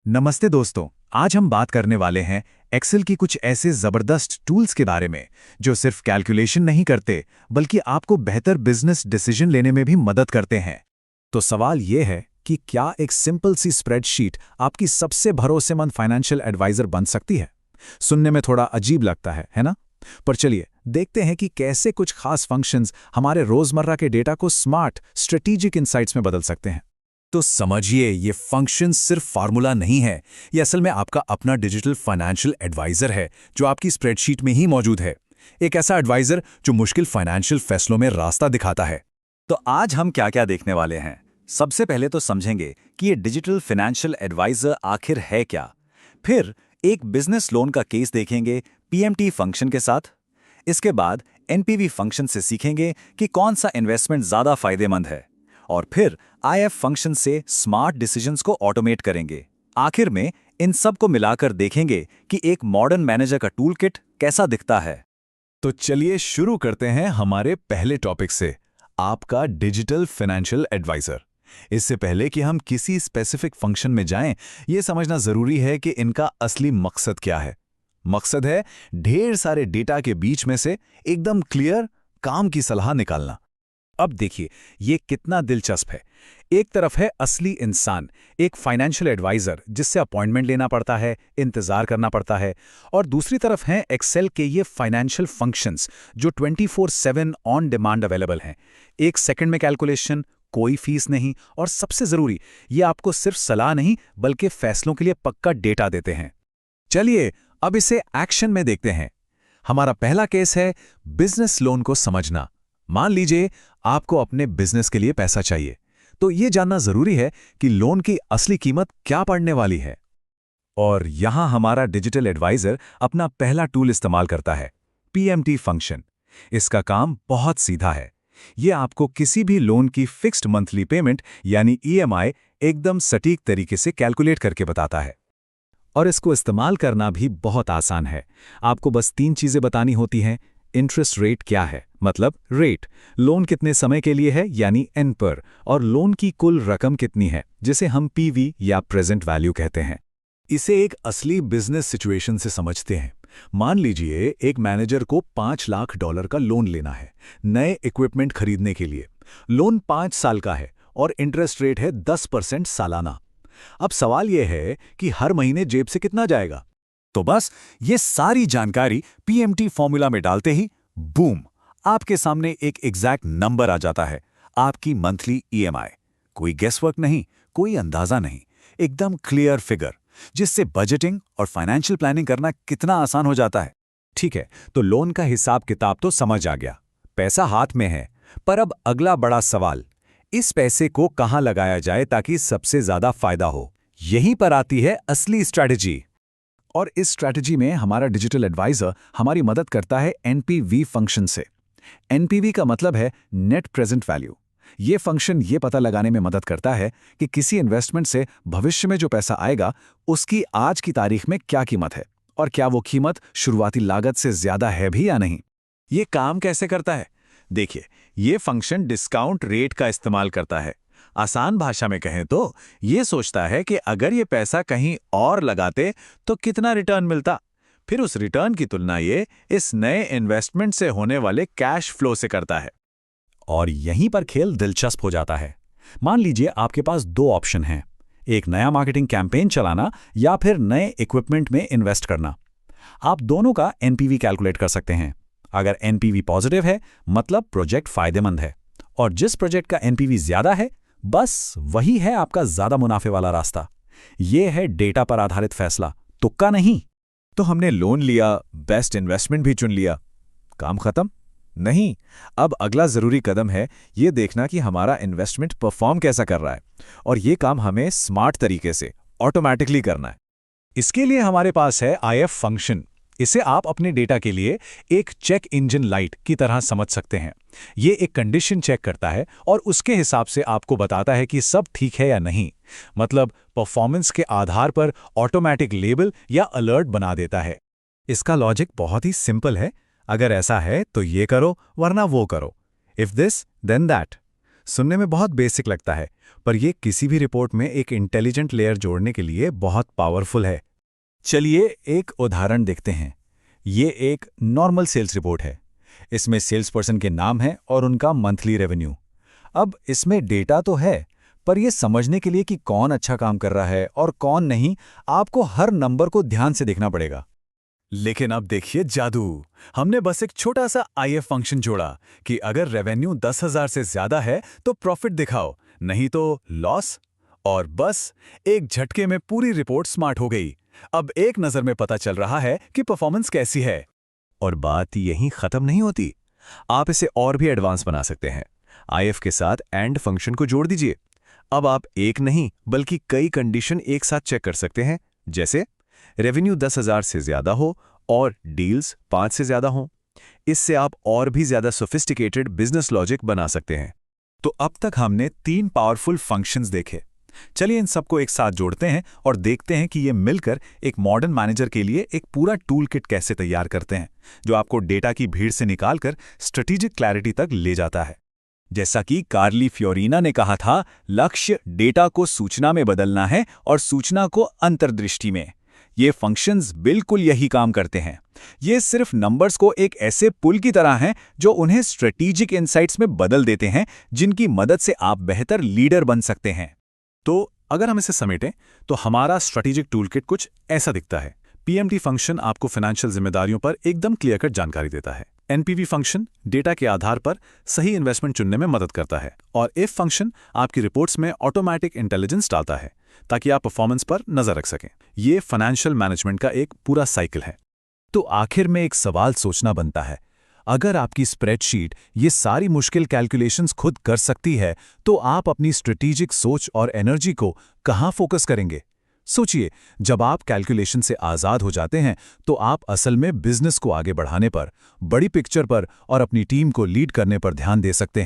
नमस्ते दोस्तों। आज हम बात करने वाले हैं एक्सेल की कुछ ऐसे ज़बरदस्त टूल्स के बारे में जो सिर्फ कैलकुलेशन नहीं करते बल्कि आपको बेहतर बिजनेस डिसीजन लेने में भी मदद करते हैं। तो सवाल ये है कि क्या एक सिंपल सी स्प्रेडशीट आपकी सबसे भरोसेमंद फाइनेंशियल एडवाइजर बन सकती है? सुनने में थोड़ा अजीब लगता है ना? पर चलिए देखते हैं कि कैसे कुछ खास फंक्शंस हमारे रोजमर्रा के डेटा को स्मार्ट स्ट्रेटेजिक इनसाइट्स में बदल सकते हैं। तो समझिए, ये फंक्शन सिर्फ फार्मूला नहीं है, ये असल में आपका अपना डिजिटल फाइनेंशियल एडवाइजर है जो आपकी स्प्रेडशीट में ही मौजूद है। एक ऐसा एडवाइजर जो मुश्किल फाइनेंशियल फैसलों में रास्ता दिखाता है। तो आज हम क्या-क्या देखने वाले हैं। सबसे पहले तो समझेंगे कि ये डिजिटल फाइनेंशियल एडवाइजर आखिर है क्या। फिर एक बिजनेस लोन का केस देखेंगे पीएमटी फंक्शन के साथ। इसके बाद एनपीवी फंक्शन से सीखेंगे कि कौन सा इन्वेस्टमेंट ज़्यादा फायदेमंद है। और फिर आईएफ फंक्शन से स्मार्ट डिसीजंस को ऑटोमेट करेंगे। आखिर में इन सब को मिलाकर देखेंगे कि एक मॉडर्न मैनेजर का टूलकिट कैसा दिखता है। तो चलिए शुरू करते हैं हमारे पहले टॉपिक से, आपका डिजिटल फाइनेंशियल एडवाइजर। इससे पहले कि हम किसी स्पेसिफिक फंक्शन में जाएं, यह समझना जरूरी है कि इनका असली मकसद क्या है। मकसद है ढेर सारे डेटा के बीच में से एकदम क्लियर काम की सलाह निकालना। अब देखिए ये कितना दिलचस्प है। एक तरफ है असली इंसान, एक फाइनेंशियल एडवाइजर जिससे अपॉइंटमेंट लेना पड़ता है, इंतजार करना पड़ता है, और दूसरी तरफ हैं एक्सेल के ये फाइनेंशियल फंक्शंस जो 24/7 ऑन डिमांड अवेलेबल हैं। एक सेकंड में कैलकुलेशन, कोई फीस नहीं, और सबसे जरूरी, ये आपको सिर्फ सलाह नहीं बल्कि फैसलों के लिए पक्का डेटा देते हैं। चलिए अब इसे एक्शन में देखते हैं। हमारा पहला केस है बिजनेस लोन को समझना। मान लीजिए आपको अपने बिजनेस के लिए पैसा चाहिए, तो यह जानना जरूरी है कि लोन की असली कीमत क्या पड़ने वाली है। और यहां हमारा डिजिटल एडवाइजर अपना पहला टूल इस्तेमाल करता है, पीएमटी फंक्शन। इसका काम बहुत सीधा है। यह आपको किसी भी लोन की फिक्स्ड मंथली पेमेंट यानी ईएमआई एकदम सटीक तरीके से कैलकुलेट करके बताता है। और इसको इस्तेमाल करना भी बहुत आसान है। आपको बस 3 चीजें बतानी होती हैं। इंटरेस्ट रेट क्या है, मतलब रेट, लोन कितने समय के लिए है यानी एन पर, और लोन की कुल रकम कितनी है जिसे हम पीवी या प्रेजेंट वैल्यू कहते हैं। इसे एक असली बिजनेस सिचुएशन से समझते हैं। मान लीजिए एक मैनेजर को $5 लाख का लोन लेना है नए इक्विपमेंट खरीदने के लिए। लोन 5 साल का है और इंटरेस्ट रेट है 10% सालाना। अब सवाल यह है कि हर महीने जेब से कितना जाएगा। तो बस ये सारी जानकारी पीएमटी फॉर्मूला में डालते ही बूम, आपके सामने एक एग्जैक्ट नंबर आ जाता है, आपकी मंथली ईएमआई। कोई गेसवर्क नहीं, कोई अंदाजा नहीं, एकदम क्लियर फिगर, जिससे बजटिंग और फाइनेंशियल प्लानिंग करना कितना आसान हो जाता है। ठीक है, तो लोन का हिसाब किताब तो समझ आ गया, पैसा हाथ में है। पर अब अगला बड़ा सवाल, इस पैसे को कहां लगाया जाए ताकि सबसे ज्यादा फायदा हो। यहीं पर आती है असली स्ट्रैटेजी। और इस स्ट्रैटेजी में हमारा डिजिटल एडवाइजर हमारी मदद करता है एनपीवी फंक्शन से। एनपीवी का मतलब है नेट प्रेजेंट वैल्यू। ये फंक्शन ये पता लगाने में मदद करता है कि किसी इन्वेस्टमेंट से भविष्य में जो पैसा आएगा उसकी आज की तारीख में क्या कीमत है, और क्या वो कीमत शुरुआती लागत से ज्यादा है भी या नहीं। ये काम कैसे करता है? देखिए, ये फंक्शन डिस्काउंट रेट का इस्तेमाल करता है। आसान भाषा में कहें तो ये सोचता है कि अगर ये पैसा कहीं और लगाते तो कितना रिटर्न मिलता। फिर उस रिटर्न की तुलना ये इस नए इन्वेस्टमेंट से होने वाले कैश फ्लो से करता है। और यहीं पर खेल दिलचस्प हो जाता है। मान लीजिए आपके पास 2 ऑप्शन हैं, एक नया मार्केटिंग कैंपेन चलाना या फिर नए इक्विपमेंट में इन्वेस्ट करना। आप दोनों का एनपीवी कैलकुलेट कर सकते हैं। अगर एनपीवी पॉजिटिव है मतलब प्रोजेक्ट फायदेमंद है, और जिस प्रोजेक्ट का एनपीवी ज्यादा है बस वही है आपका ज्यादा मुनाफे वाला रास्ता। यह है डेटा पर आधारित फैसला, तुक्का नहीं। तो हमने लोन लिया, बेस्ट इन्वेस्टमेंट भी चुन लिया, काम खत्म? नहीं। अब अगला जरूरी कदम है यह देखना कि हमारा इन्वेस्टमेंट परफॉर्म कैसा कर रहा है, और यह काम हमें स्मार्ट तरीके से ऑटोमैटिकली करना है। इसके लिए हमारे पास है आईएफ फंक्शन। इसे आप अपने डेटा के लिए एक चेक इंजन लाइट की तरह समझ सकते हैं। ये एक कंडीशन चेक करता है और उसके हिसाब से आपको बताता है कि सब ठीक है या नहीं। मतलब परफॉर्मेंस के आधार पर ऑटोमैटिक लेबल या अलर्ट बना देता है। इसका लॉजिक बहुत ही सिंपल है, अगर ऐसा है तो ये करो वरना वो करो, इफ दिस देन दैट। सुनने में बहुत बेसिक लगता है, पर ये किसी भी रिपोर्ट में एक इंटेलिजेंट लेयर जोड़ने के लिए बहुत पावरफुल है। चलिए एक उदाहरण देखते हैं। ये एक नॉर्मल सेल्स रिपोर्ट है। इसमें सेल्स पर्सन के नाम है और उनका मंथली रेवेन्यू। अब इसमें डेटा तो है, पर यह समझने के लिए कि कौन अच्छा काम कर रहा है और कौन नहीं, आपको हर नंबर को ध्यान से देखना पड़ेगा। लेकिन अब देखिए जादू। हमने बस एक छोटा सा आईएफ फंक्शन जोड़ा कि अगर रेवेन्यू 10,000 से ज्यादा है तो प्रॉफिट दिखाओ, नहीं तो लॉस। और बस एक झटके में पूरी रिपोर्ट स्मार्ट हो गई। अब एक नजर में पता चल रहा है कि परफॉर्मेंस कैसी है। और बात यहीं खत्म नहीं होती। आप इसे और भी एडवांस बना सकते हैं। आईएफ के साथ एंड फंक्शन को जोड़ दीजिए। अब आप एक नहीं बल्कि कई कंडीशन एक साथ चेक कर सकते हैं, जैसे रेवेन्यू 10,000 से ज्यादा हो और डील्स 5 से ज्यादा हों। इससे आप और भी ज्यादा सोफिस्टिकेटेड बिजनेस लॉजिक बना सकते हैं। तो अब तक हमने 3 पावरफुल फंक्शंस देखे। चलिए इन सबको एक साथ जोड़ते हैं और देखते हैं कि ये मिलकर एक मॉडर्न मैनेजर के लिए एक पूरा टूल किट कैसे तैयार करते हैं, जो आपको डेटा की भीड़ से निकालकर स्ट्रेटेजिक क्लैरिटी तक ले जाता है। जैसा कि कार्ली फ्योरीना ने कहा था, लक्ष्य डेटा को सूचना में बदलना है और सूचना को अंतर्दृष्टि में। ये फंक्शंस बिल्कुल यही काम करते हैं। ये सिर्फ नंबर्स को एक ऐसे पुल की तरह हैं जो उन्हें स्ट्रेटेजिक इनसाइट्स में बदल देते हैं, जिनकी मदद से आप बेहतर लीडर बन सकते हैं। तो अगर हम इसे समेटें तो हमारा स्ट्रेटेजिक टूलकिट कुछ ऐसा दिखता है। पीएमटी फंक्शन आपको फाइनेंशियल जिम्मेदारियों पर एकदम क्लियर कट जानकारी देता है। एनपीवी फंक्शन डेटा के आधार पर सही इन्वेस्टमेंट चुनने में मदद करता है। और इफ फंक्शन आपकी रिपोर्ट्स में ऑटोमेटिक इंटेलिजेंस डालता है ताकि आप परफॉर्मेंस पर नजर रख सकें। ये फाइनेंशियल मैनेजमेंट का एक पूरा साइकिल है। तो आखिर में एक सवाल सोचना बनता है, अगर आपकी स्प्रेडशीट ये सारी मुश्किल कैलकुलेशंस खुद कर सकती है, तो आप अपनी स्ट्रेटेजिक सोच और एनर्जी को कहाँ फोकस करेंगे? सोचिए, जब आप कैलकुलेशन से आज़ाद हो जाते हैं तो आप असल में बिजनेस को आगे बढ़ाने पर, बड़ी पिक्चर पर और अपनी टीम को लीड करने पर ध्यान दे सकते हैं।